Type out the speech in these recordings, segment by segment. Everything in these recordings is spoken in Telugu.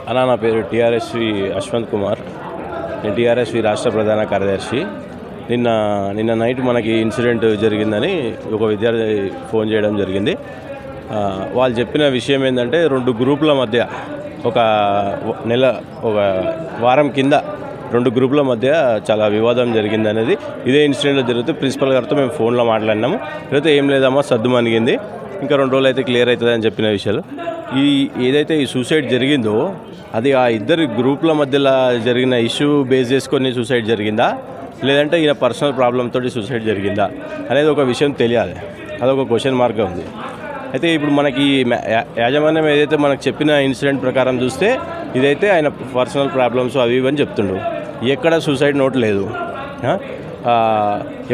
అలా నా పేరు టీఆర్ఎస్వి అశ్వంత్ కుమార్. నేను టీఆర్ఎస్వి రాష్ట్ర ప్రధాన కార్యదర్శి. నిన్న నైట్ మనకి ఇన్సిడెంట్ జరిగిందని ఒక విద్యార్థి ఫోన్ చేయడం జరిగింది. వాళ్ళు చెప్పిన విషయం ఏంటంటే 2 గ్రూపుల మధ్య ఒక వారం కింద 2 గ్రూపుల మధ్య చాలా వివాదం జరిగింది అనేది ఇదే ఇన్సిడెంట్లో జరిగితే ప్రిన్సిపల్ గారితో మేము ఫోన్లో మాట్లాడినాము. లేకపోతే ఏం లేదమ్మా, సర్దు మనిగింది, ఇంకా 2 రోజులు అయితే క్లియర్ అవుతుంది అని చెప్పిన విషయాలు. ఏదైతే ఈ సూసైడ్ జరిగిందో అది ఆ 2 గ్రూపుల మధ్యలో జరిగిన ఇష్యూ బేస్ చేసుకొని సూసైడ్ జరిగిందా, లేదంటే ఈయన పర్సనల్ ప్రాబ్లంతో సూసైడ్ జరిగిందా అనేది ఒక విషయం తెలియాలి. అదొక క్వశ్చన్ మార్క్ ఉంది. అయితే ఇప్పుడు మనకి యాజమాన్యం ఏదైతే మనకు చెప్పిన ఇన్సిడెంట్ ప్రకారం చూస్తే ఇదైతే ఆయన పర్సనల్ ప్రాబ్లమ్స్ అవి ఇవని చెప్తుండ్రు. ఎక్కడ సూసైడ్ నోట్ లేదు.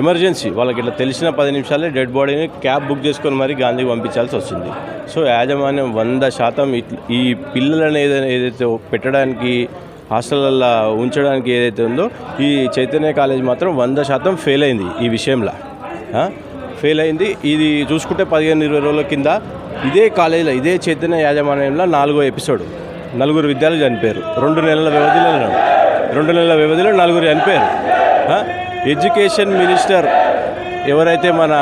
ఎమర్జెన్సీ వాళ్ళకి ఇట్లా తెలిసిన 10 నిమిషాలే డెడ్ బాడీని క్యాబ్ బుక్ చేసుకొని మరీ గాంధీకి పంపించాల్సి వచ్చింది. సో యాజమాన్యం 100% ఈ పిల్లలను ఏదైతే పెట్టడానికి హాస్టళ్ళల్లో ఉంచడానికి ఏదైతే ఉందో ఈ చైతన్య కాలేజ్ మాత్రం 100% ఫెయిల్ అయింది. ఈ విషయంలో ఫెయిల్ అయింది. ఇది చూసుకుంటే 15-20 రోజుల కింద ఇదే కాలేజీలో ఇదే చైతన్య యాజమాన్యంలో 4వ ఎపిసోడ్ 4 విద్యార్థులు చనిపోయారు. 2 నెలల వ్యవధిలో 4 చనిపోయారు. ఎడ్యుకేషన్ మినిస్టర్ ఎవరైతే మన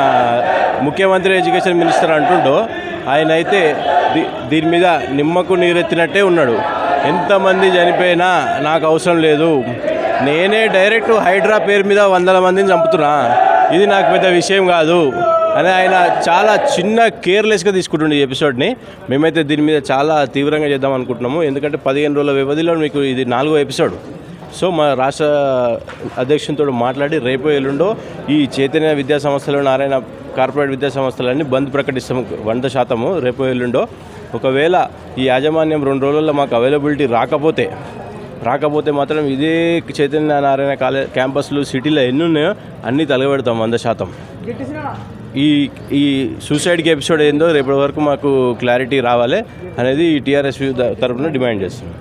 ముఖ్యమంత్రి ఎడ్యుకేషన్ మినిస్టర్ అంటుండో ఆయన అయితే దీని మీద నిమ్మకు నీరెత్తినట్టే ఉన్నాడు. ఎంతమంది చనిపోయినా నాకు అవసరం లేదు, నేనే డైరెక్ట్ హైడ్రా పేరు మీద 100 మందిని చంపుతున్నా, ఇది నాకు పెద్ద విషయం కాదు అని ఆయన చాలా చిన్న కేర్లెస్గా తీసుకుంటుండే ఈ ఎపిసోడ్ని. మేమైతే దీని మీద చాలా తీవ్రంగా చేద్దాం అనుకుంటున్నాము. ఎందుకంటే 15 రోజుల వ్యవధిలో మీకు ఇది 4వ ఎపిసోడ్. సో మా రాష్ట్ర అధ్యక్షునితో మాట్లాడి రేపు ఎల్లుండో ఈ చైతన్య విద్యా సంస్థలు, నారాయణ కార్పొరేట్ విద్యా సంస్థలన్నీ బంద్ ప్రకటిస్తాము 100%. రేపు ఎల్లుండో ఒకవేళ ఈ యాజమాన్యం 2 రోజుల్లో మాకు అవైలబిలిటీ రాకపోతే మాత్రం ఇదే చైతన్య నారాయణ కాలేజ్ క్యాంపస్లు సిటీలో ఎన్ని ఉన్నాయో అన్నీ తలగబెడతాం 100%. ఈ సూసైడ్కి ఎపిసోడ్ ఏందో రేపటి వరకు మాకు క్లారిటీ రావాలి అనేది టీఆర్ఎస్ తరఫున డిమాండ్ చేస్తున్నాం.